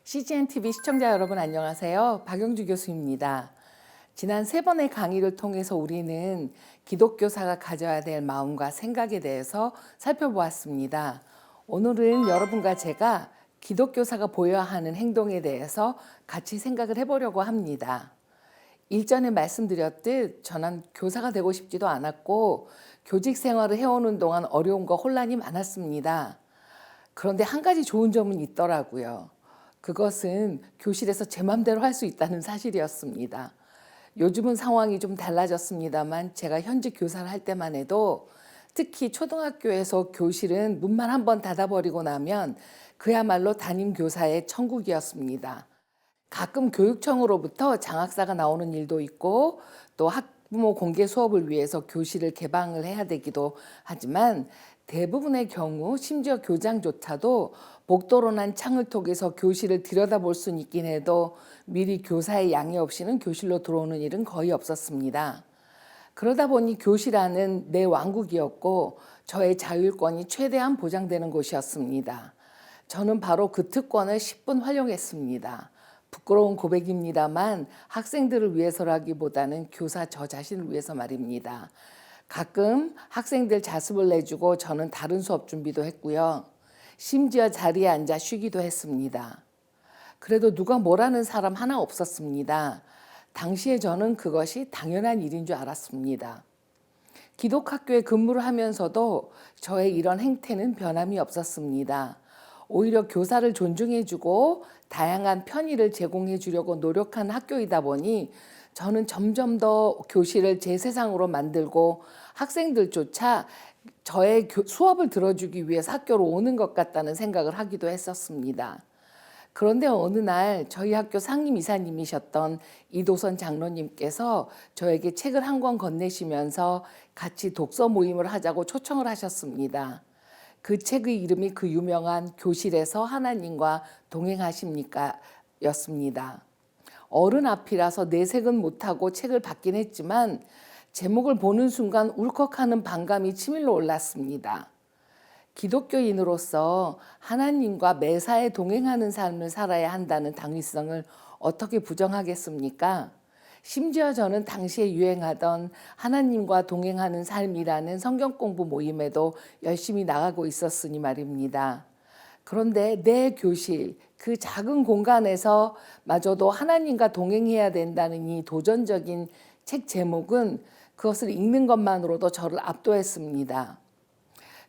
CGNTV 시청자 여러분 안녕하세요. 박영주 교수입니다. 지난 3번의 강의를 통해서 우리는 기독교사가 가져야 될 마음과 생각에 대해서 살펴보았습니다. 오늘은 여러분과 제가 기독교사가 보여야 하는 행동에 대해서 같이 생각을 해보려고 합니다. 일전에 말씀드렸듯 저는 교사가 되고 싶지도 않았고 교직 생활을 해오는 동안 어려움과 혼란이 많았습니다. 그런데 한 가지 좋은 점은 있더라고요. 그것은 교실에서 제 맘대로 할 수 있다는 사실이었습니다. 요즘은 상황이 좀 달라졌습니다만 제가 현직 교사를 할 때만 해도 특히 초등학교에서 교실은 문만 한번 닫아버리고 나면 그야말로 담임 교사의 천국이었습니다. 가끔 교육청으로부터 장학사가 나오는 일도 있고 또 학부모 공개 수업을 위해서 교실을 개방을 해야 되기도 하지만 대부분의 경우 심지어 교장조차도 복도로 난 창을 통해서 교실을 들여다볼 수는 있긴 해도 미리 교사의 양해 없이는 교실로 들어오는 일은 거의 없었습니다. 그러다 보니 교실 안은 내 왕국이었고 저의 자율권이 최대한 보장되는 곳이었습니다. 저는 바로 그 특권을 10분 활용했습니다. 부끄러운 고백입니다만 학생들을 위해서라기보다는 교사 저 자신을 위해서 말입니다. 가끔 학생들 자습을 내주고 저는 다른 수업 준비도 했고요. 심지어 자리에 앉아 쉬기도 했습니다. 그래도 누가 뭐라는 사람 하나 없었습니다. 당시에 저는 그것이 당연한 일인 줄 알았습니다. 기독학교에 근무를 하면서도 저의 이런 행태는 변함이 없었습니다. 오히려 교사를 존중해주고 다양한 편의를 제공해 주려고 노력한 학교이다 보니 저는 점점 더 교실을 제 세상으로 만들고 학생들조차 저의 수업을 들어주기 위해서 학교로 오는 것 같다는 생각을 하기도 했었습니다. 그런데 어느 날 저희 학교 상임이사님이셨던 이도선 장로님께서 저에게 책을 한 권 건네시면서 같이 독서 모임을 하자고 초청을 하셨습니다. 그 책의 이름이 그 유명한 교실에서 하나님과 동행하십니까? 였습니다. 어른 앞이라서 내색은 못하고 책을 받긴 했지만 제목을 보는 순간 울컥하는 반감이 치밀러 올랐습니다. 기독교인으로서 하나님과 매사에 동행하는 삶을 살아야 한다는 당위성을 어떻게 부정하겠습니까? 심지어 저는 당시에 유행하던 하나님과 동행하는 삶이라는 성경 공부 모임에도 열심히 나가고 있었으니 말입니다. 그런데 내 교실, 그 작은 공간에서 마저도 하나님과 동행해야 된다는 이 도전적인 책 제목은 그것을 읽는 것만으로도 저를 압도했습니다.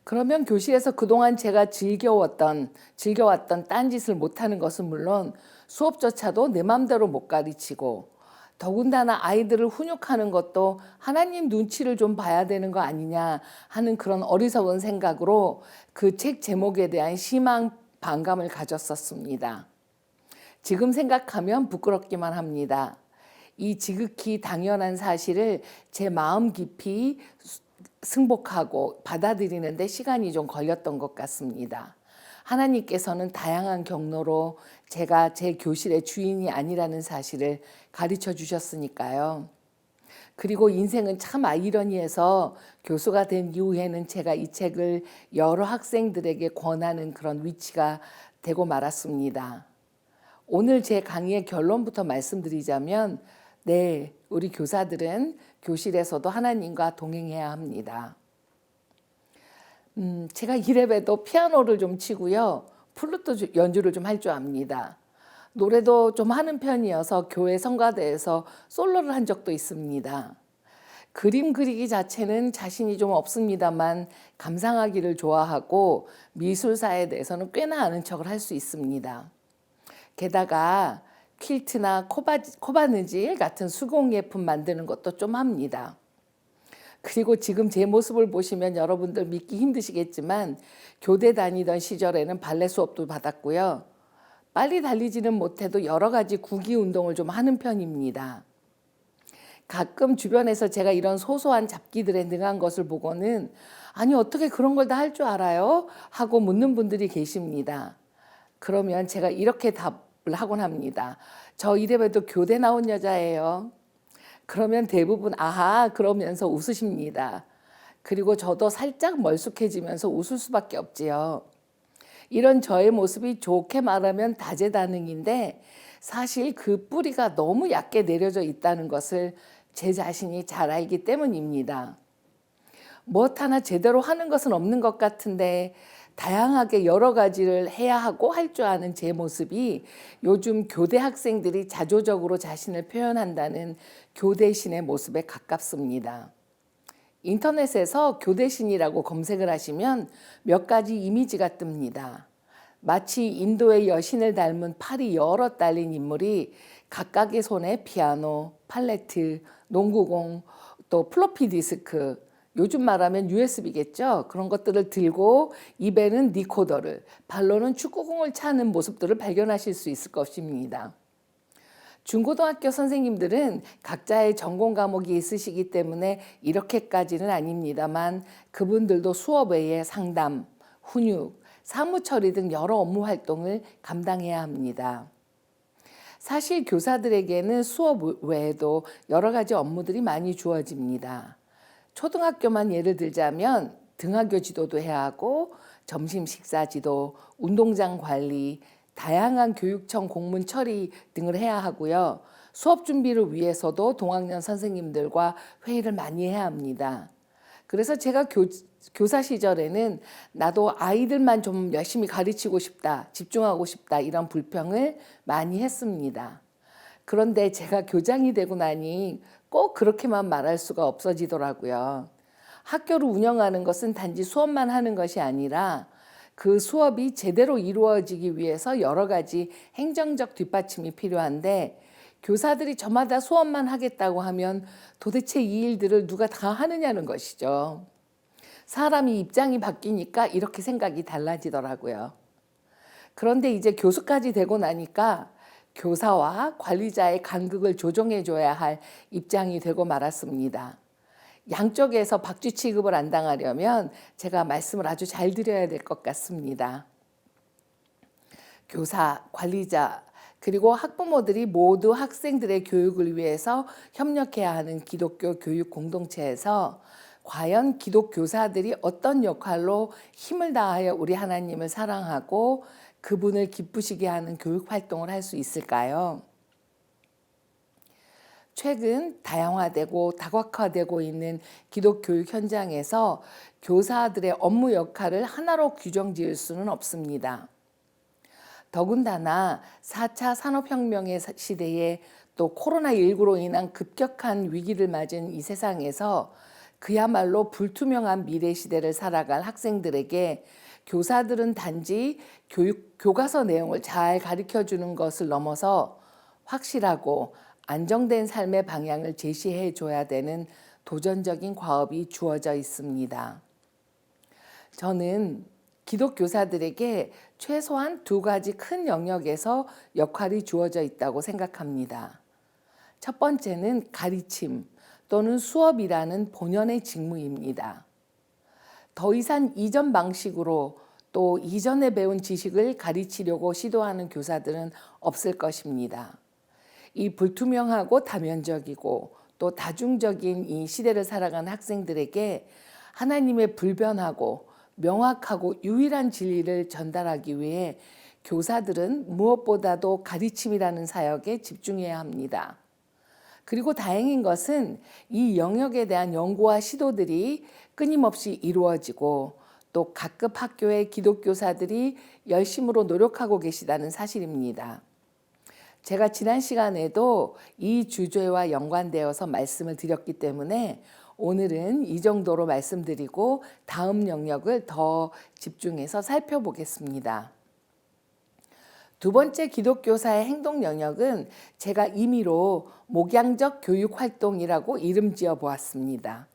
그러면 교실에서 그동안 제가 즐겨왔던 딴짓을 못하는 것은 물론 수업조차도 내 맘대로 못 가르치고 더군다나 아이들을 훈육하는 것도 하나님 눈치를 좀 봐야 되는 거 아니냐 하는 그런 어리석은 생각으로 그 책 제목에 대한 심한 반감을 가졌었습니다. 지금 생각하면 부끄럽기만 합니다. 이 지극히 당연한 사실을 제 마음 깊이 승복하고 받아들이는데 시간이 좀 걸렸던 것 같습니다. 하나님께서는 다양한 경로로 제가 제 교실의 주인이 아니라는 사실을 가르쳐 주셨으니까요. 그리고 인생은 참 아이러니해서 교수가 된 이후에는 제가 이 책을 여러 학생들에게 권하는 그런 위치가 되고 말았습니다. 오늘 제 강의의 결론부터 말씀드리자면 네, 우리 교사들은 교실에서도 하나님과 동행해야 합니다. 제가 이래봬도 피아노를 좀 치고요. 플루트 연주를 좀 할 줄 압니다. 노래도 좀 하는 편이어서 교회 성가대에서 솔로를 한 적도 있습니다. 그림 그리기 자체는 자신이 좀 없습니다만 감상하기를 좋아하고 미술사에 대해서는 꽤나 아는 척을 할 수 있습니다. 게다가 퀼트나 코바느질 같은 수공예품 만드는 것도 좀 합니다. 그리고 지금 제 모습을 보시면 여러분들 믿기 힘드시겠지만 교대 다니던 시절에는 발레 수업도 받았고요. 빨리 달리지는 못해도 여러 가지 구기 운동을 좀 하는 편입니다. 가끔 주변에서 제가 이런 소소한 잡기들에 능한 것을 보고는 아니 어떻게 그런 걸 다 할 줄 알아요? 하고 묻는 분들이 계십니다. 그러면 제가 이렇게 답을 하곤 합니다. 저 이래봬도 교대 나온 여자예요. 그러면 대부분 아하 그러면서 웃으십니다. 그리고 저도 살짝 멀쑥해지면서 웃을 수밖에 없지요. 이런 저의 모습이 좋게 말하면 다재다능인데 사실 그 뿌리가 너무 얕게 내려져 있다는 것을 제 자신이 잘 알기 때문입니다. 무엇 하나 제대로 하는 것은 없는 것 같은데 다양하게 여러 가지를 해야 하고 할 줄 아는 제 모습이 요즘 교대 학생들이 자조적으로 자신을 표현한다는 교대신의 모습에 가깝습니다. 인터넷에서 교대신이라고 검색을 하시면 몇 가지 이미지가 뜹니다. 마치 인도의 여신을 닮은 팔이 여럿 달린 인물이 각각의 손에 피아노, 팔레트, 농구공, 또 플로피 디스크, 요즘 말하면 USB겠죠. 그런 것들을 들고 입에는 리코더를, 발로는 축구공을 차는 모습들을 발견하실 수 있을 것입니다. 중고등학교 선생님들은 각자의 전공 과목이 있으시기 때문에 이렇게까지는 아닙니다만 그분들도 수업 외에 상담, 훈육, 사무 처리 등 여러 업무 활동을 감당해야 합니다. 사실 교사들에게는 수업 외에도 여러 가지 업무들이 많이 주어집니다. 초등학교만 예를 들자면 등하교 지도도 해야 하고 점심 식사 지도, 운동장 관리, 다양한 교육청 공문 처리 등을 해야 하고요. 수업 준비를 위해서도 동학년 선생님들과 회의를 많이 해야 합니다. 그래서 제가 교사 시절에는 나도 아이들만 좀 열심히 가르치고 싶다, 집중하고 싶다 이런 불평을 많이 했습니다. 그런데 제가 교장이 되고 나니 꼭 그렇게만 말할 수가 없어지더라고요. 학교를 운영하는 것은 단지 수업만 하는 것이 아니라 그 수업이 제대로 이루어지기 위해서 여러 가지 행정적 뒷받침이 필요한데 교사들이 저마다 수업만 하겠다고 하면 도대체 이 일들을 누가 다 하느냐는 것이죠. 사람이 입장이 바뀌니까 이렇게 생각이 달라지더라고요. 그런데 이제 교수까지 되고 나니까 교사와 관리자의 간극을 조정해 줘야 할 입장이 되고 말았습니다. 양쪽에서 박쥐 취급을 안 당하려면 제가 말씀을 아주 잘 드려야 될 것 같습니다. 교사, 관리자, 그리고 학부모들이 모두 학생들의 교육을 위해서 협력해야 하는 기독교 교육 공동체에서 과연 기독교사들이 어떤 역할로 힘을 다하여 우리 하나님을 사랑하고 그분을 기쁘시게 하는 교육 활동을 할 수 있을까요? 최근 다양화되고 다각화되고 있는 기독교육 현장에서 교사들의 업무 역할을 하나로 규정 지을 수는 없습니다. 더군다나 4차 산업혁명의 시대에 또 코로나19로 인한 급격한 위기를 맞은 이 세상에서 그야말로 불투명한 미래 시대를 살아갈 학생들에게 교사들은 단지 교과서 내용을 잘 가르쳐 주는 것을 넘어서 확실하고 안정된 삶의 방향을 제시해 줘야 되는 도전적인 과업이 주어져 있습니다. 저는 기독교사들에게 최소한 두 가지 큰 영역에서 역할이 주어져 있다고 생각합니다. 첫 번째는 가르침 또는 수업이라는 본연의 직무입니다. 더 이상 이전 방식으로 또 이전에 배운 지식을 가르치려고 시도하는 교사들은 없을 것입니다. 이 불투명하고 다면적이고 또 다중적인 이 시대를 살아가는 학생들에게 하나님의 불변하고 명확하고 유일한 진리를 전달하기 위해 교사들은 무엇보다도 가르침이라는 사역에 집중해야 합니다. 그리고 다행인 것은 이 영역에 대한 연구와 시도들이 끊임없이 이루어지고 또 각급 학교의 기독교사들이 열심으로 노력하고 계시다는 사실입니다. 제가 지난 시간에도 이 주제와 연관되어서 말씀을 드렸기 때문에 오늘은 이 정도로 말씀드리고 다음 영역을 더 집중해서 살펴보겠습니다. 두 번째 기독교사의 행동 영역은 제가 임의로 목양적 교육 활동이라고 이름 지어 보았습니다.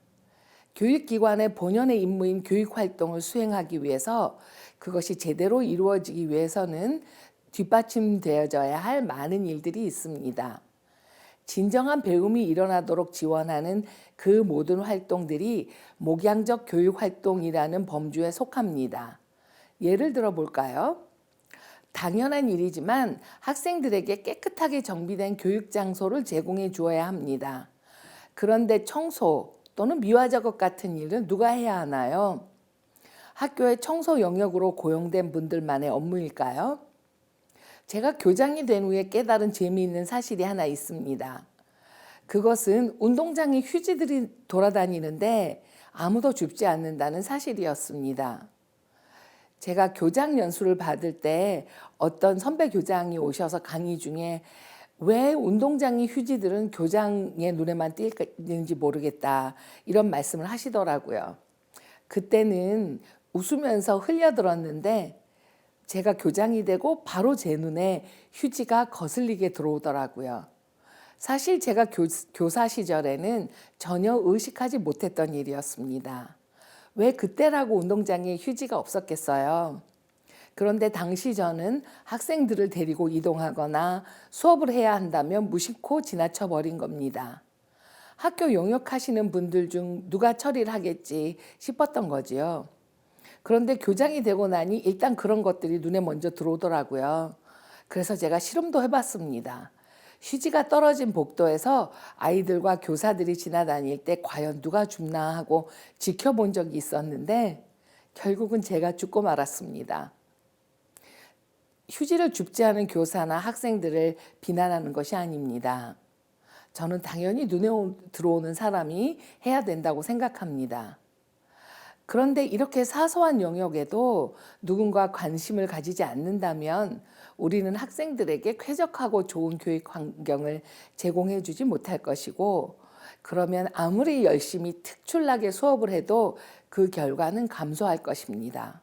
교육기관의 본연의 임무인 교육 활동을 수행하기 위해서 그것이 제대로 이루어지기 위해서는 뒷받침되어져야 할 많은 일들이 있습니다. 진정한 배움이 일어나도록 지원하는 그 모든 활동들이 목양적 교육 활동이라는 범주에 속합니다. 예를 들어 볼까요? 당연한 일이지만 학생들에게 깨끗하게 정비된 교육 장소를 제공해 주어야 합니다. 그런데 청소 또는 미화 작업 같은 일은 누가 해야 하나요? 학교의 청소 영역으로 고용된 분들만의 업무일까요? 제가 교장이 된 후에 깨달은 재미있는 사실이 하나 있습니다. 그것은 운동장에 휴지들이 돌아다니는데 아무도 줍지 않는다는 사실이었습니다. 제가 교장 연수를 받을 때 어떤 선배 교장이 오셔서 강의 중에 왜 운동장의 휴지들은 교장의 눈에만 띄는지 모르겠다 이런 말씀을 하시더라고요. 그때는 웃으면서 흘려들었는데 제가 교장이 되고 바로 제 눈에 휴지가 거슬리게 들어오더라고요. 사실 제가 교사 시절에는 전혀 의식하지 못했던 일이었습니다. 왜 그때라고 운동장에 휴지가 없었겠어요? 그런데 당시 저는 학생들을 데리고 이동하거나 수업을 해야 한다면 무심코 지나쳐 버린 겁니다. 학교 용역하시는 분들 중 누가 처리를 하겠지 싶었던 거지요. 그런데 교장이 되고 나니 일단 그런 것들이 눈에 먼저 들어오더라고요. 그래서 제가 실험도 해봤습니다. 휴지가 떨어진 복도에서 아이들과 교사들이 지나다닐 때 과연 누가 줍나 하고 지켜본 적이 있었는데 결국은 제가 죽고 말았습니다. 휴지를 줍지 않은 교사나 학생들을 비난하는 것이 아닙니다. 저는 당연히 눈에 들어오는 사람이 해야 된다고 생각합니다. 그런데 이렇게 사소한 영역에도 누군가 관심을 가지지 않는다면 우리는 학생들에게 쾌적하고 좋은 교육 환경을 제공해 주지 못할 것이고, 그러면 아무리 열심히 특출나게 수업을 해도 그 결과는 감소할 것입니다.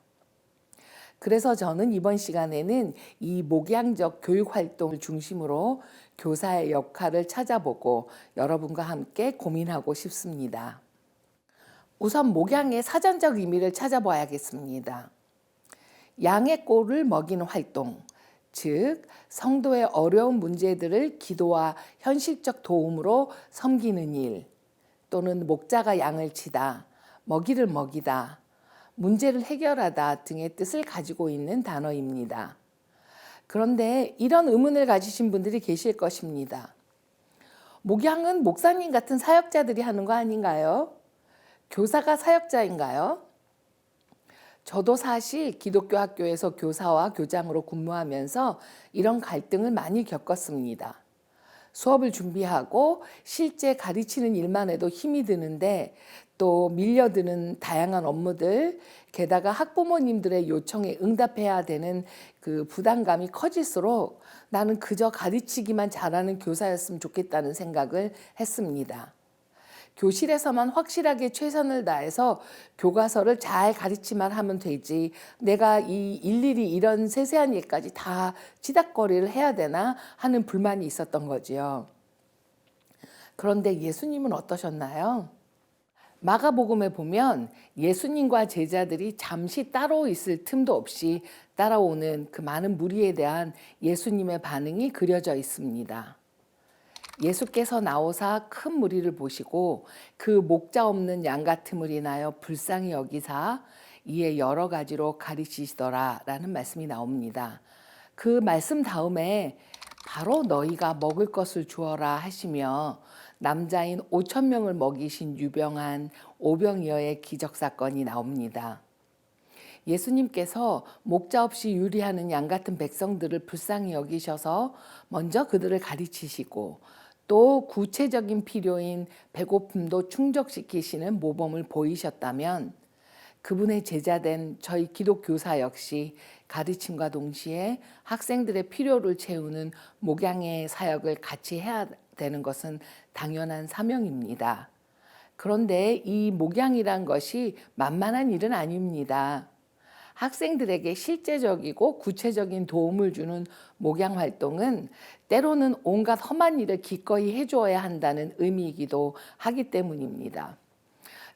그래서 저는 이번 시간에는 이 목양적 교육 활동을 중심으로 교사의 역할을 찾아보고 여러분과 함께 고민하고 싶습니다. 우선 목양의 사전적 의미를 찾아봐야겠습니다. 양의 꼴을 먹이는 활동, 즉 성도의 어려운 문제들을 기도와 현실적 도움으로 섬기는 일, 또는 목자가 양을 치다, 먹이를 먹이다, 문제를 해결하다 등의 뜻을 가지고 있는 단어입니다. 그런데 이런 의문을 가지신 분들이 계실 것입니다. 목양은 목사님 같은 사역자들이 하는 거 아닌가요? 교사가 사역자인가요? 저도 사실 기독교 학교에서 교사와 교장으로 근무하면서 이런 갈등을 많이 겪었습니다. 수업을 준비하고 실제 가르치는 일만 해도 힘이 드는데 또 밀려드는 다양한 업무들, 게다가 학부모님들의 요청에 응답해야 되는 그 부담감이 커질수록 나는 그저 가르치기만 잘하는 교사였으면 좋겠다는 생각을 했습니다. 교실에서만 확실하게 최선을 다해서 교과서를 잘 가르치만 하면 되지, 내가 일일이 이런 세세한 일까지 다 치닥거리를 해야 되나 하는 불만이 있었던 거지요. 그런데 예수님은 어떠셨나요? 마가복음에 보면 예수님과 제자들이 잠시 따로 있을 틈도 없이 따라오는 그 많은 무리에 대한 예수님의 반응이 그려져 있습니다. 예수께서 나오사 큰 무리를 보시고 그 목자 없는 양 같음을 인하여 불쌍히 여기사 이에 여러 가지로 가르치시더라 라는 말씀이 나옵니다. 그 말씀 다음에 바로 너희가 먹을 것을 주어라 하시며 남자인 5,000명을 먹이신 유병한 오병이어의 기적사건이 나옵니다. 예수님께서 목자 없이 유리하는 양 같은 백성들을 불쌍히 여기셔서 먼저 그들을 가르치시고 또 구체적인 필요인 배고픔도 충족시키시는 모범을 보이셨다면 그분의 제자된 저희 기독교사 역시 가르침과 동시에 학생들의 필요를 채우는 목양의 사역을 같이 해야 되는 것은 당연한 사명입니다. 그런데 이 목양이란 것이 만만한 일은 아닙니다. 학생들에게 실제적이고 구체적인 도움을 주는 목양 활동은 때로는 온갖 험한 일을 기꺼이 해주어야 한다는 의미이기도 하기 때문입니다.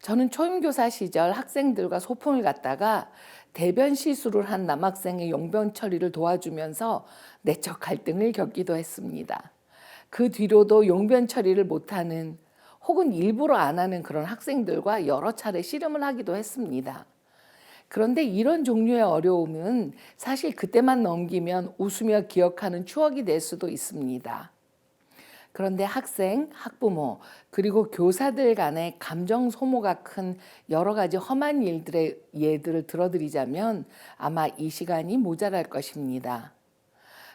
저는 초임교사 시절 학생들과 소풍을 갔다가 대변 실수를 한 남학생의 용변 처리를 도와주면서 내적 갈등을 겪기도 했습니다. 그 뒤로도 용변 처리를 못하는 혹은 일부러 안 하는 그런 학생들과 여러 차례 씨름을 하기도 했습니다. 그런데 이런 종류의 어려움은 사실 그때만 넘기면 웃으며 기억하는 추억이 될 수도 있습니다. 그런데 학생, 학부모, 그리고 교사들 간의 감정 소모가 큰 여러 가지 험한 일들의 예들을 들어드리자면 아마 이 시간이 모자랄 것입니다.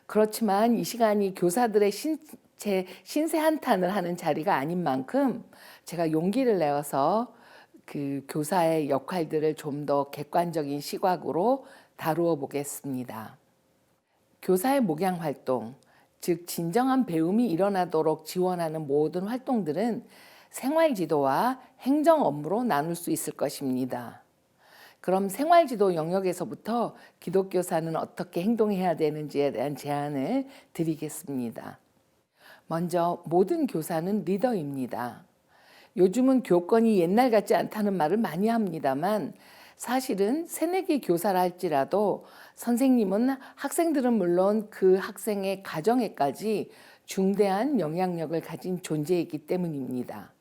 그렇지만 이 시간이 교사들의 신세 한탄을 하는 자리가 아닌 만큼 제가 용기를 내어서 그 교사의 역할들을 좀 더 객관적인 시각으로 다루어 보겠습니다. 교사의 목양 활동, 즉 진정한 배움이 일어나도록 지원하는 모든 활동들은 생활지도와 행정 업무로 나눌 수 있을 것입니다. 그럼 생활지도 영역에서부터 기독교사는 어떻게 행동해야 되는지에 대한 제안을 드리겠습니다. 먼저 모든 교사는 리더입니다. 요즘은 교권이 옛날 같지 않다는 말을 많이 합니다만 사실은 새내기 교사라 할지라도 선생님은 학생들은 물론 그 학생의 가정에까지 중대한 영향력을 가진 존재이기 때문입니다.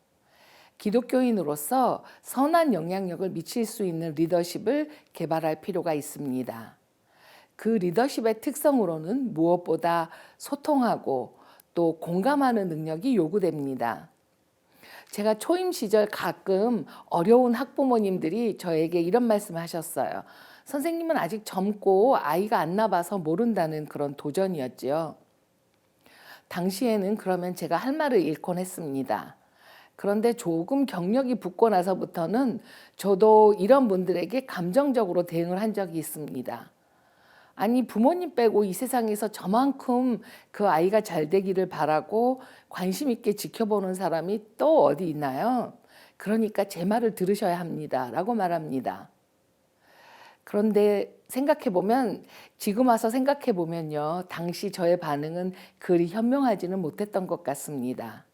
기독교인으로서 선한 영향력을 미칠 수 있는 리더십을 개발할 필요가 있습니다. 그 리더십의 특성으로는 무엇보다 소통하고 또 공감하는 능력이 요구됩니다. 제가 초임 시절 가끔 어려운 학부모님들이 저에게 이런 말씀을 하셨어요. 선생님은 아직 젊고 아이가 안 나봐서 모른다는 그런 도전이었지요. 당시에는 그러면 제가 할 말을 잃곤 했습니다. 그런데 조금 경력이 붙고 나서부터는 저도 이런 분들에게 감정적으로 대응을 한 적이 있습니다. 아니, 부모님 빼고 이 세상에서 저만큼 그 아이가 잘 되기를 바라고 관심 있게 지켜보는 사람이 또 어디 있나요? 그러니까 제 말을 들으셔야 합니다. 라고 말합니다. 그런데 지금 와서 생각해 보면요. 당시 저의 반응은 그리 현명하지는 못했던 것 같습니다.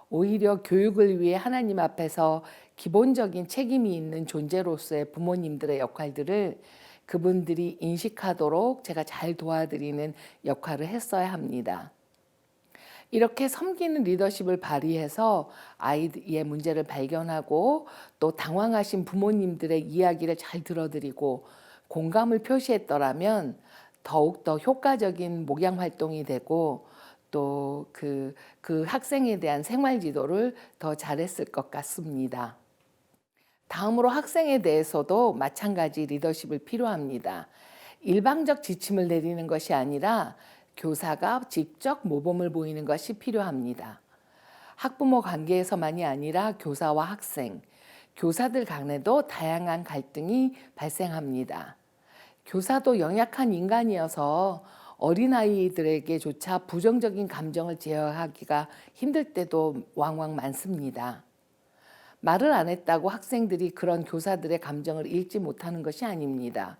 오히려 교육을 위해 하나님 앞에서 기본적인 책임이 있는 존재로서의 부모님들의 역할들을 그분들이 인식하도록 제가 잘 도와드리는 역할을 했어야 합니다. 이렇게 섬기는 리더십을 발휘해서 아이의 문제를 발견하고 또 당황하신 부모님들의 이야기를 잘 들어드리고 공감을 표시했더라면 더욱더 효과적인 목양 활동이 되고 또 그 학생에 대한 생활 지도를 더 잘했을 것 같습니다. 다음으로 학생에 대해서도 마찬가지 리더십을 필요합니다. 일방적 지침을 내리는 것이 아니라 교사가 직접 모범을 보이는 것이 필요합니다. 학부모 관계에서만이 아니라 교사와 학생, 교사들 간에도 다양한 갈등이 발생합니다. 교사도 연약한 인간이어서 어린아이들에게조차 부정적인 감정을 제어하기가 힘들 때도 왕왕 많습니다. 말을 안 했다고 학생들이 그런 교사들의 감정을 읽지 못하는 것이 아닙니다.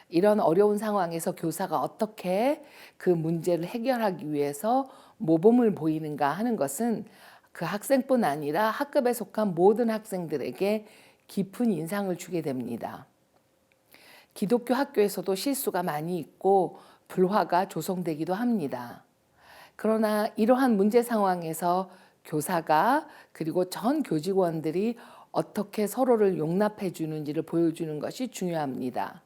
이런 어려운 상황에서 교사가 어떻게 그 문제를 해결하기 위해서 모범을 보이는가 하는 것은 그 학생뿐 아니라 학급에 속한 모든 학생들에게 깊은 인상을 주게 됩니다. 기독교 학교에서도 실수가 많이 있고 불화가 조성되기도 합니다. 그러나 이러한 문제 상황에서 교사가 그리고 전 교직원들이 어떻게 서로를 용납해 주는지를 보여주는 것이 중요합니다.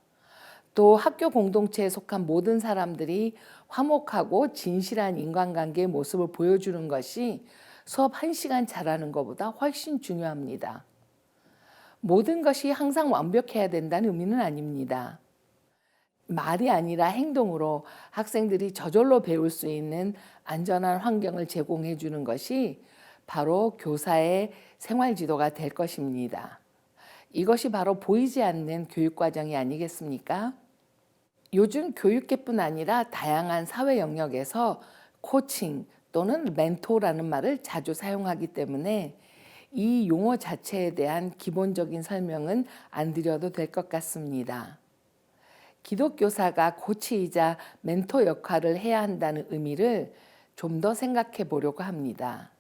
또 학교 공동체에 속한 모든 사람들이 화목하고 진실한 인간관계의 모습을 보여주는 것이 수업 1시간 잘하는 것보다 훨씬 중요합니다. 모든 것이 항상 완벽해야 된다는 의미는 아닙니다. 말이 아니라 행동으로 학생들이 저절로 배울 수 있는 안전한 환경을 제공해 주는 것이 바로 교사의 생활 지도가 될 것입니다. 이것이 바로 보이지 않는 교육 과정이 아니겠습니까? 요즘 교육계뿐 아니라 다양한 사회 영역에서 코칭 또는 멘토라는 말을 자주 사용하기 때문에 이 용어 자체에 대한 기본적인 설명은 안 드려도 될 것 같습니다. 기독교사가 코치이자 멘토 역할을 해야 한다는 의미를 좀 더 생각해 보려고 합니다.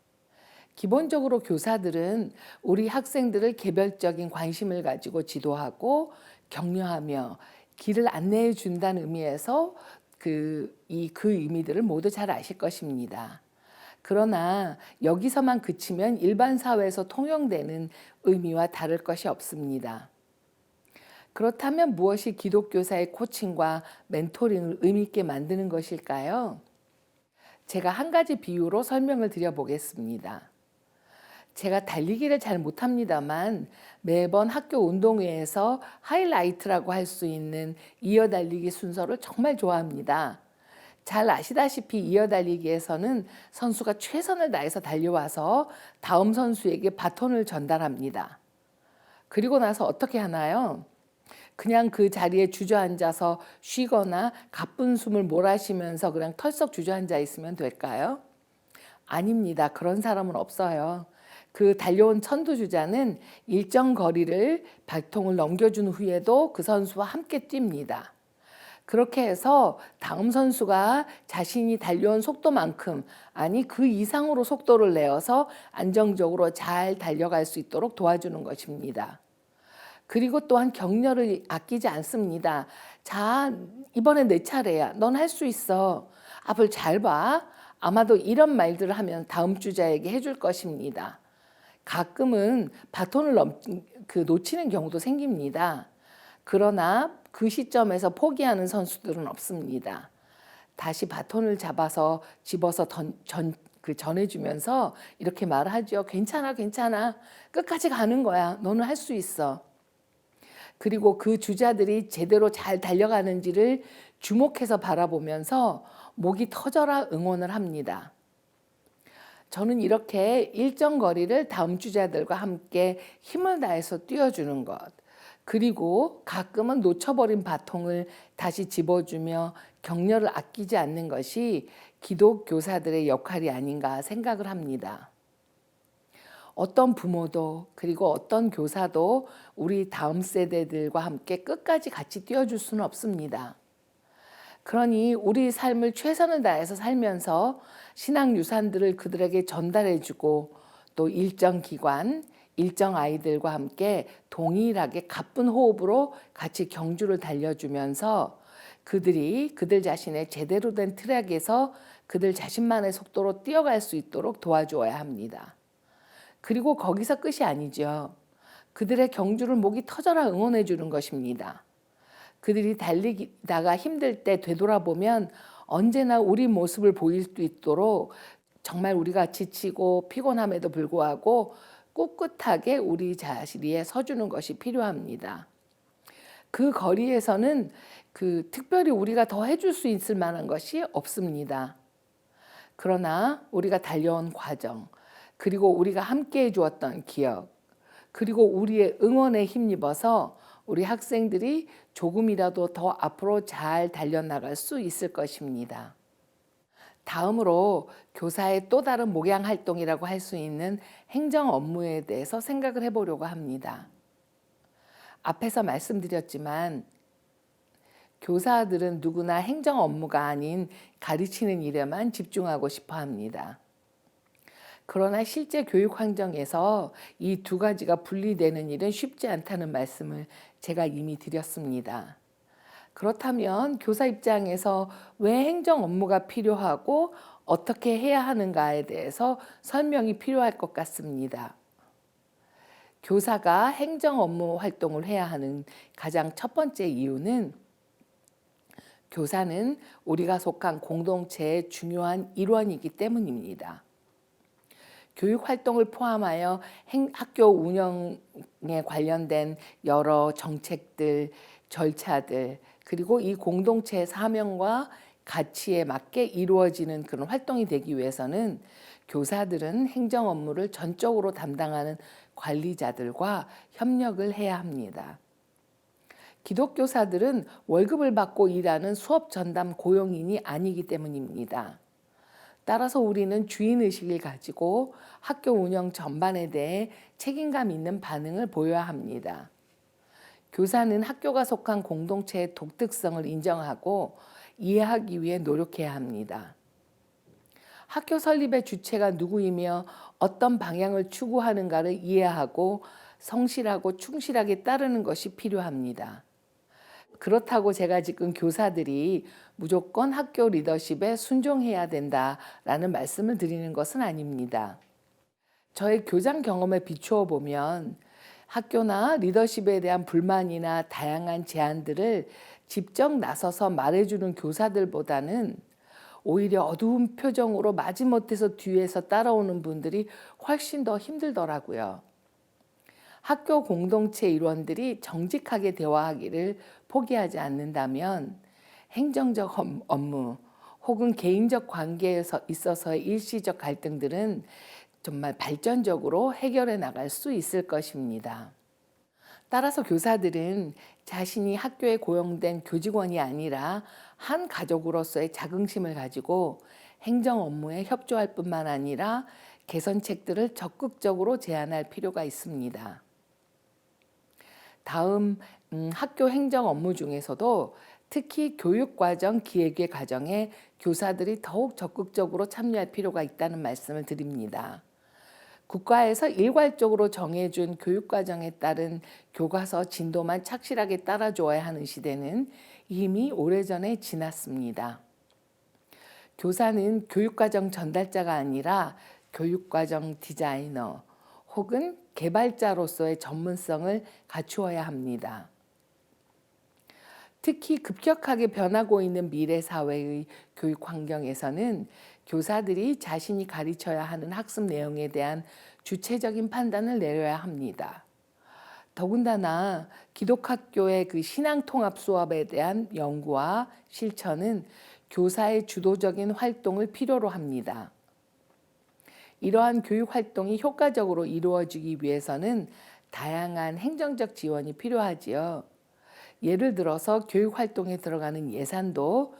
기본적으로 교사들은 우리 학생들을 개별적인 관심을 가지고 지도하고 격려하며 길을 안내해 준다는 의미에서 그 의미들을 모두 잘 아실 것입니다. 그러나 여기서만 그치면 일반 사회에서 통용되는 의미와 다를 것이 없습니다. 그렇다면 무엇이 기독교사의 코칭과 멘토링을 의미 있게 만드는 것일까요? 제가 한 가지 비유로 설명을 드려보겠습니다. 제가 달리기를 잘 못합니다만 매번 학교 운동회에서 하이라이트라고 할 수 있는 이어달리기 순서를 정말 좋아합니다. 잘 아시다시피 이어달리기에서는 선수가 최선을 다해서 달려와서 다음 선수에게 바톤을 전달합니다. 그리고 나서 어떻게 하나요? 그냥 그 자리에 주저앉아서 쉬거나 가쁜 숨을 몰아쉬면서 그냥 털썩 주저앉아 있으면 될까요? 아닙니다. 그런 사람은 없어요. 그 달려온 선두주자는 일정 거리를 바통을 넘겨준 후에도 그 선수와 함께 뜁니다. 그렇게 해서 다음 선수가 자신이 달려온 속도만큼, 아니 그 이상으로 속도를 내어서 안정적으로 잘 달려갈 수 있도록 도와주는 것입니다. 그리고 또한 격려를 아끼지 않습니다. 자, 이번엔 내 차례야. 넌 할 수 있어. 앞을 잘 봐. 아마도 이런 말들을 하면 다음 주자에게 해줄 것입니다. 가끔은 바톤을 놓치는 경우도 생깁니다. 그러나 그 시점에서 포기하는 선수들은 없습니다. 다시 바톤을 잡아서 집어서 전해주면서 이렇게 말하죠. 괜찮아, 괜찮아. 끝까지 가는 거야. 너는 할 수 있어. 그리고 그 주자들이 제대로 잘 달려가는지를 주목해서 바라보면서 목이 터져라 응원을 합니다. 저는 이렇게 일정 거리를 다음 주자들과 함께 힘을 다해서 뛰어주는 것, 그리고 가끔은 놓쳐버린 바통을 다시 집어주며 격려를 아끼지 않는 것이 기독교사들의 역할이 아닌가 생각을 합니다. 어떤 부모도 그리고 어떤 교사도 우리 다음 세대들과 함께 끝까지 같이 뛰어줄 수는 없습니다. 그러니 우리 삶을 최선을 다해서 살면서 신앙 유산들을 그들에게 전달해주고 또 일정 기관, 일정 아이들과 함께 동일하게 가쁜 호흡으로 같이 경주를 달려주면서 그들이 그들 자신의 제대로 된 트랙에서 그들 자신만의 속도로 뛰어갈 수 있도록 도와주어야 합니다. 그리고 거기서 끝이 아니죠. 그들의 경주를 목이 터져라 응원해 주는 것입니다. 그들이 달리다가 힘들 때 되돌아보면 언제나 우리 모습을 보일 수 있도록 정말 우리가 지치고 피곤함에도 불구하고 꿋꿋하게 우리 자리에 서주는 것이 필요합니다. 그 거리에서는 특별히 우리가 더 해줄 수 있을 만한 것이 없습니다. 그러나 우리가 달려온 과정, 그리고 우리가 함께 해주었던 기억, 그리고 우리의 응원에 힘입어서 우리 학생들이 조금이라도 더 앞으로 잘 달려나갈 수 있을 것입니다. 다음으로 교사의 또 다른 목양 활동이라고 할 수 있는 행정 업무에 대해서 생각을 해보려고 합니다. 앞에서 말씀드렸지만 교사들은 누구나 행정 업무가 아닌 가르치는 일에만 집중하고 싶어 합니다. 그러나 실제 교육 환경에서 이 두 가지가 분리되는 일은 쉽지 않다는 말씀을 제가 이미 드렸습니다. 그렇다면 교사 입장에서 왜 행정 업무가 필요하고 어떻게 해야 하는가에 대해서 설명이 필요할 것 같습니다. 교사가 행정 업무 활동을 해야 하는 가장 첫 번째 이유는 교사는 우리가 속한 공동체의 중요한 일원이기 때문입니다. 교육 활동을 포함하여 학교 운영에 관련된 여러 정책들, 절차들, 그리고 이 공동체의 사명과 가치에 맞게 이루어지는 그런 활동이 되기 위해서는 교사들은 행정 업무를 전적으로 담당하는 관리자들과 협력을 해야 합니다. 기독교사들은 월급을 받고 일하는 수업 전담 고용인이 아니기 때문입니다. 따라서 우리는 주인의식을 가지고 학교 운영 전반에 대해 책임감 있는 반응을 보여야 합니다. 교사는 학교가 속한 공동체의 독특성을 인정하고 이해하기 위해 노력해야 합니다. 학교 설립의 주체가 누구이며 어떤 방향을 추구하는가를 이해하고 성실하고 충실하게 따르는 것이 필요합니다. 그렇다고 제가 지금 교사들이 무조건 학교 리더십에 순종해야 된다라는 말씀을 드리는 것은 아닙니다. 저의 교장 경험에 비추어 보면 학교나 리더십에 대한 불만이나 다양한 제안들을 직접 나서서 말해주는 교사들보다는 오히려 어두운 표정으로 마지못해서 뒤에서 따라오는 분들이 훨씬 더 힘들더라고요. 학교 공동체 일원들이 정직하게 대화하기를 포기하지 않는다면 행정적 업무 혹은 개인적 관계에 있어서의 일시적 갈등들은 정말 발전적으로 해결해 나갈 수 있을 것입니다. 따라서 교사들은 자신이 학교에 고용된 교직원이 아니라 한 가족으로서의 자긍심을 가지고 행정 업무에 협조할 뿐만 아니라 개선책들을 적극적으로 제안할 필요가 있습니다. 다음 학교 행정 업무 중에서도 특히 교육과정 기획의 과정에 교사들이 더욱 적극적으로 참여할 필요가 있다는 말씀을 드립니다. 국가에서 일괄적으로 정해준 교육과정에 따른 교과서 진도만 착실하게 따라줘야 하는 시대는 이미 오래전에 지났습니다. 교사는 교육과정 전달자가 아니라 교육과정 디자이너 혹은 개발자로서의 전문성을 갖추어야 합니다. 특히 급격하게 변하고 있는 미래 사회의 교육 환경에서는 교사들이 자신이 가르쳐야 하는 학습 내용에 대한 주체적인 판단을 내려야 합니다. 더군다나 기독학교의 그 신앙통합 수업에 대한 연구와 실천은 교사의 주도적인 활동을 필요로 합니다. 이러한 교육 활동이 효과적으로 이루어지기 위해서는 다양한 행정적 지원이 필요하지요. 예를 들어서 교육 활동에 들어가는 예산도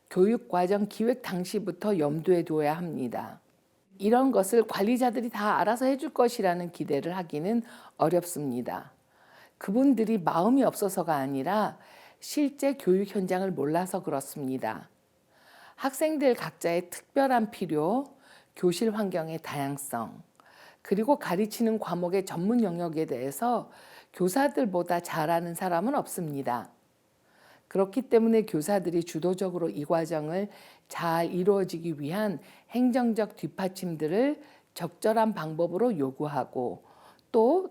교육과정 기획 당시부터 염두에 두어야 합니다. 이런 것을 관리자들이 다 알아서 해줄 것이라는 기대를 하기는 어렵습니다. 그분들이 마음이 없어서가 아니라 실제 교육 현장을 몰라서 그렇습니다. 학생들 각자의 특별한 필요, 교실 환경의 다양성, 그리고 가르치는 과목의 전문 영역에 대해서 교사들보다 잘 아는 사람은 없습니다. 그렇기 때문에 교사들이 주도적으로 이 과정을 잘 이루어지기 위한 행정적 뒷받침들을 적절한 방법으로 요구하고 또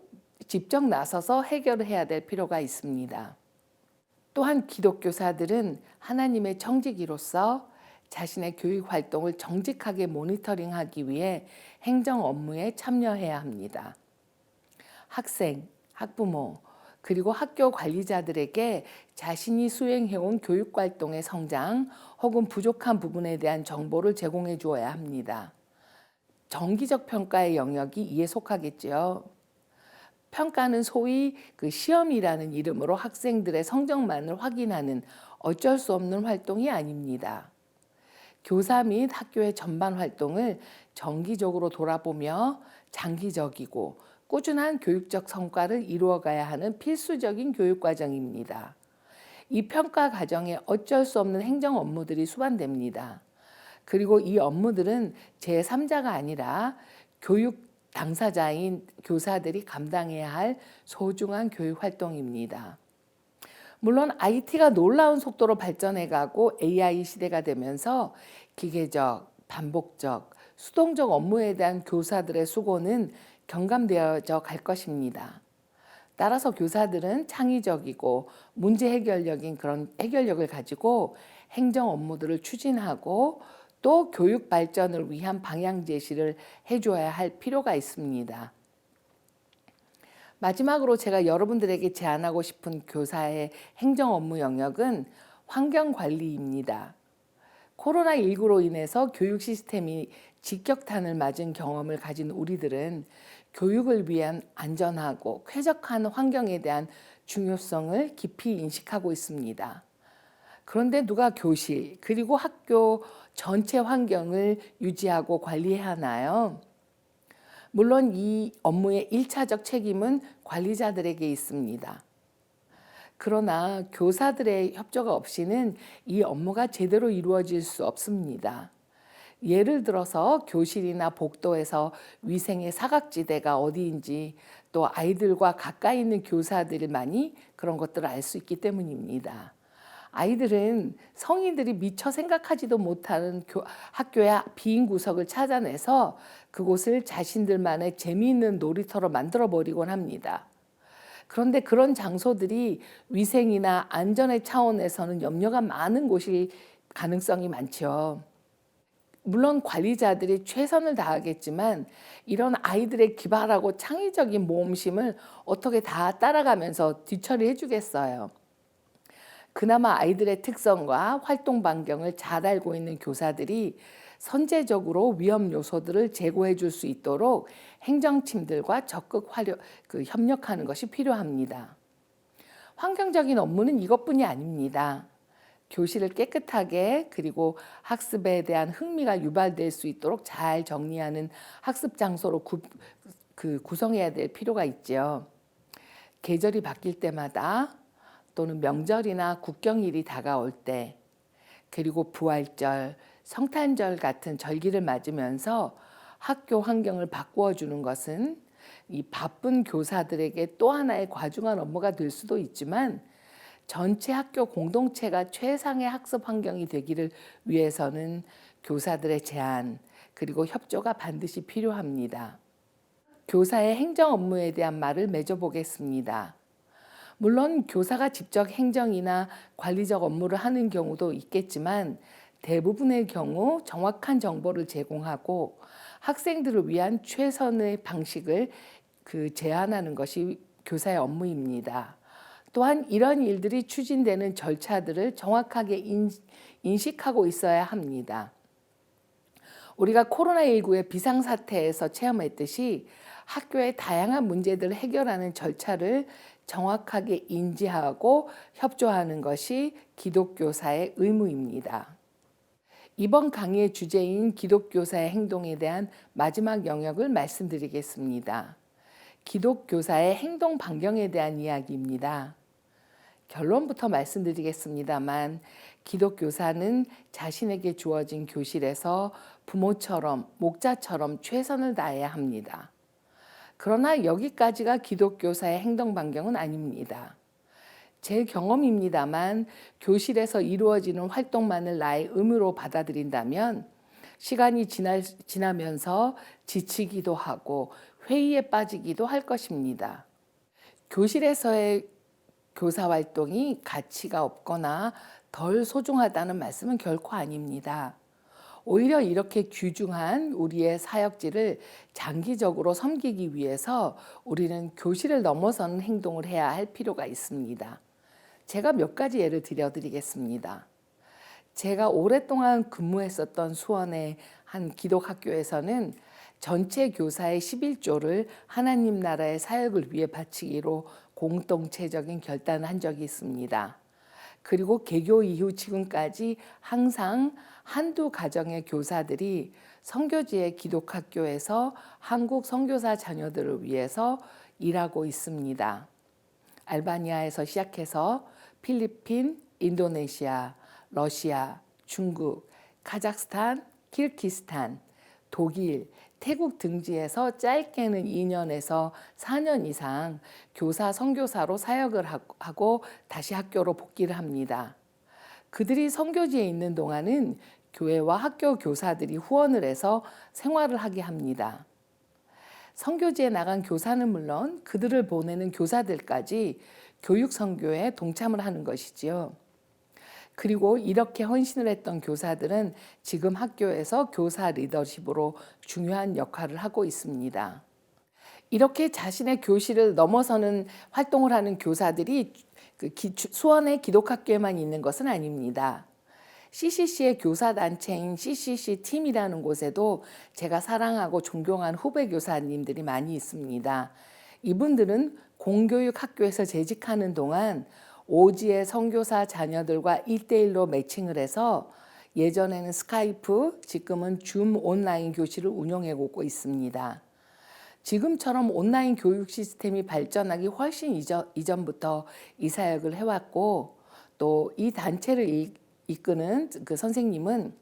직접 나서서 해결을 해야 될 필요가 있습니다. 또한 기독교사들은 하나님의 청지기로서 자신의 교육 활동을 정직하게 모니터링하기 위해 행정 업무에 참여해야 합니다. 학생, 학부모, 그리고 학교 관리자들에게 자신이 수행해온 교육 활동의 성장 혹은 부족한 부분에 대한 정보를 제공해 주어야 합니다. 정기적 평가의 영역이 이에 속하겠지요. 평가는 소위 그 시험이라는 이름으로 학생들의 성적만을 확인하는 어쩔 수 없는 활동이 아닙니다. 교사 및 학교의 전반 활동을 정기적으로 돌아보며 장기적이고 꾸준한 교육적 성과를 이루어가야 하는 필수적인 교육 과정입니다. 이 평가 과정에 어쩔 수 없는 행정 업무들이 수반됩니다. 그리고 이 업무들은 제3자가 아니라 교육 당사자인 교사들이 감당해야 할 소중한 교육 활동입니다. 물론 IT가 놀라운 속도로 발전해가고 AI 시대가 되면서 기계적, 반복적, 수동적 업무에 대한 교사들의 수고는 경감되어져 갈 것입니다. 따라서 교사들은 창의적이고 문제 해결력인 그런 해결력을 가지고 행정 업무들을 추진하고 또 교육 발전을 위한 방향 제시를 해줘야 할 필요가 있습니다. 마지막으로 제가 여러분들에게 제안하고 싶은 교사의 행정 업무 영역은 환경관리입니다. 코로나19로 인해서 교육 시스템이 직격탄을 맞은 경험을 가진 우리들은 교육을 위한 안전하고 쾌적한 환경에 대한 중요성을 깊이 인식하고 있습니다. 그런데 누가 교실 그리고 학교 전체 환경을 유지하고 관리해야 하나요? 물론 이 업무의 1차적 책임은 관리자들에게 있습니다. 그러나 교사들의 협조가 없이는 이 업무가 제대로 이루어질 수 없습니다. 예를 들어서 교실이나 복도에서 위생의 사각지대가 어디인지 또 아이들과 가까이 있는 교사들만이 그런 것들을 알 수 있기 때문입니다. 아이들은 성인들이 미처 생각하지도 못하는 학교의 빈 구석을 찾아내서 그곳을 자신들만의 재미있는 놀이터로 만들어버리곤 합니다. 그런데 그런 장소들이 위생이나 안전의 차원에서는 염려가 많은 곳일 가능성이 많죠. 물론 관리자들이 최선을 다하겠지만 이런 아이들의 기발하고 창의적인 모험심을 어떻게 다 따라가면서 뒤처리해 주겠어요. 그나마 아이들의 특성과 활동 반경을 잘 알고 있는 교사들이 선제적으로 위험 요소들을 제고해 줄 수 있도록 행정팀들과 적극 협력하는 것이 필요합니다. 환경적인 업무는 이것뿐이 아닙니다. 교실을 깨끗하게 그리고 학습에 대한 흥미가 유발될 수 있도록 잘 정리하는 학습 장소로 구성해야 될 필요가 있죠. 계절이 바뀔 때마다 또는 명절이나 국경일이 다가올 때 그리고 부활절, 성탄절 같은 절기를 맞으면서 학교 환경을 바꾸어 주는 것은 이 바쁜 교사들에게 또 하나의 과중한 업무가 될 수도 있지만 전체 학교 공동체가 최상의 학습 환경이 되기를 위해서는 교사들의 제안 그리고 협조가 반드시 필요합니다. 교사의 행정 업무에 대한 말을 맺어보겠습니다. 물론 교사가 직접 행정이나 관리적 업무를 하는 경우도 있겠지만 대부분의 경우 정확한 정보를 제공하고 학생들을 위한 최선의 방식을 제안하는 것이 교사의 업무입니다. 또한 이런 일들이 추진되는 절차들을 정확하게 인식하고 있어야 합니다. 우리가 코로나19의 비상사태에서 체험했듯이 학교의 다양한 문제들을 해결하는 절차를 정확하게 인지하고 협조하는 것이 기독교사의 의무입니다. 이번 강의의 주제인 기독교사의 행동에 대한 마지막 영역을 말씀드리겠습니다. 기독교사의 행동 반경에 대한 이야기입니다. 결론부터 말씀드리겠습니다만 기독교사는 자신에게 주어진 교실에서 부모처럼 목자처럼 최선을 다해야 합니다. 그러나 여기까지가 기독교사의 행동 반경은 아닙니다. 제 경험입니다만 교실에서 이루어지는 활동만을 나의 의무로 받아들인다면 시간이 지나면서 지치기도 하고 회의에 빠지기도 할 것입니다. 교실에서의 교사 활동이 가치가 없거나 덜 소중하다는 말씀은 결코 아닙니다. 오히려 이렇게 귀중한 우리의 사역지를 장기적으로 섬기기 위해서 우리는 교실을 넘어서는 행동을 해야 할 필요가 있습니다. 제가 몇 가지 예를 들어드리겠습니다. 제가 오랫동안 근무했었던 수원의 한 기독학교에서는 전체 교사의 11조를 하나님 나라의 사역을 위해 바치기로 공동체적인 결단을 한 적이 있습니다. 그리고 개교 이후 지금까지 항상 한두 가정의 교사들이 선교지의 기독학교에서 한국 선교사 자녀들을 위해서 일하고 있습니다. 알바니아에서 시작해서 필리핀, 인도네시아, 러시아, 중국, 카자흐스탄, 키르기스탄, 독일, 태국 등지에서 짧게는 2년에서 4년 이상 교사 선교사로 사역을 하고 다시 학교로 복귀를 합니다. 그들이 선교지에 있는 동안은 교회와 학교 교사들이 후원을 해서 생활을 하게 합니다. 선교지에 나간 교사는 물론 그들을 보내는 교사들까지 교육 선교에 동참을 하는 것이지요. 그리고 이렇게 헌신을 했던 교사들은 지금 학교에서 교사 리더십으로 중요한 역할을 하고 있습니다. 이렇게 자신의 교실을 넘어서는 활동을 하는 교사들이 수원의 기독학교에만 있는 것은 아닙니다. CCC의 교사단체인 CCC 팀이라는 곳에도 제가 사랑하고 존경한 후배 교사님들이 많이 있습니다. 이분들은 공교육 학교에서 재직하는 동안 오지의 선교사 자녀들과 1대1로 매칭을 해서 예전에는 스카이프, 지금은 줌 온라인 교실을 운영해 오고 있습니다. 지금처럼 온라인 교육 시스템이 발전하기 훨씬 이전부터 이 사역을 해왔고 또 이 단체를 이끄는 그 선생님은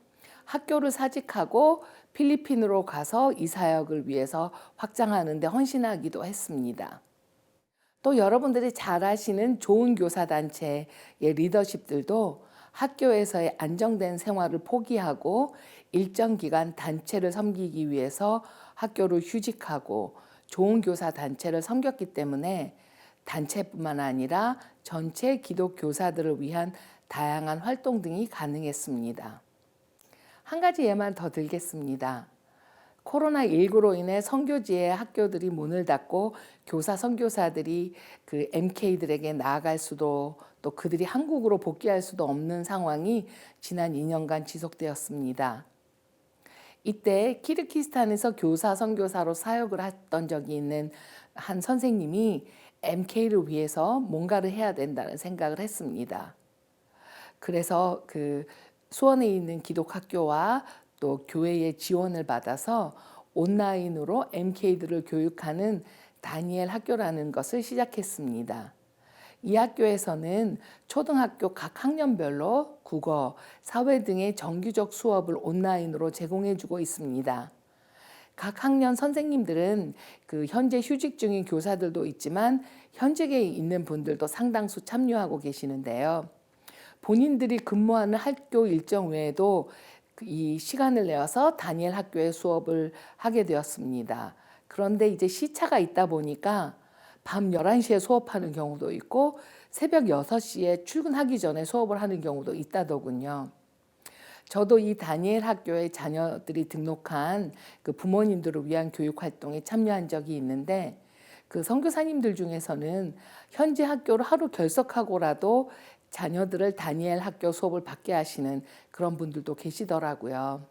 학교를 사직하고 필리핀으로 가서 이 사역을 위해서 확장하는 데 헌신하기도 했습니다. 또 여러분들이 잘 아시는 좋은 교사 단체의 리더십들도 학교에서의 안정된 생활을 포기하고 일정 기간 단체를 섬기기 위해서 학교를 휴직하고 좋은 교사 단체를 섬겼기 때문에 단체뿐만 아니라 전체 기독 교사들을 위한 다양한 활동 등이 가능했습니다. 한 가지 예만 더 들겠습니다. 코로나19로 인해 선교지의 학교들이 문을 닫고 교사 선교사들이 그 MK들에게 나아갈 수도 또 그들이 한국으로 복귀할 수도 없는 상황이 지난 2년간 지속되었습니다. 이때 키르기스탄에서 교사 선교사로 사역을 했던 적이 있는 한 선생님이 MK를 위해서 뭔가를 해야 된다는 생각을 했습니다. 그래서 그 수원에 있는 기독학교와 또 교회의 지원을 받아서 온라인으로 MK들을 교육하는 다니엘 학교라는 것을 시작했습니다. 이 학교에서는 초등학교 각 학년별로 국어, 사회 등의 정규적 수업을 온라인으로 제공해주고 있습니다. 각 학년 선생님들은 그 현재 휴직 중인 교사들도 있지만 현직에 있는 분들도 상당수 참여하고 계시는데요. 본인들이 근무하는 학교 일정 외에도 이 시간을 내어서 다니엘 학교의 수업을 하게 되었습니다. 그런데 이제 시차가 있다 보니까 밤 11시에 수업하는 경우도 있고 새벽 6시에 출근하기 전에 수업을 하는 경우도 있다더군요. 저도 이 다니엘 학교의 자녀들이 등록한 그 부모님들을 위한 교육 활동에 참여한 적이 있는데 그 선교사님들 중에서는 현지 학교를 하루 결석하고라도 자녀들을 다니엘 학교 수업을 받게 하시는 그런 분들도 계시더라고요.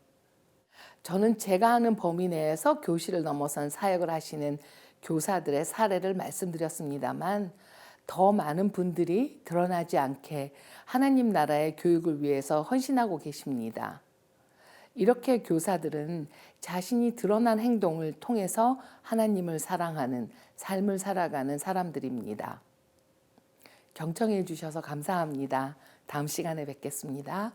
저는 제가 하는 범위 내에서 교실을 넘어선 사역을 하시는 교사들의 사례를 말씀드렸습니다만 더 많은 분들이 드러나지 않게 하나님 나라의 교육을 위해서 헌신하고 계십니다. 이렇게 교사들은 자신이 드러난 행동을 통해서 하나님을 사랑하는 삶을 살아가는 사람들입니다. 경청해 주셔서 감사합니다. 다음 시간에 뵙겠습니다.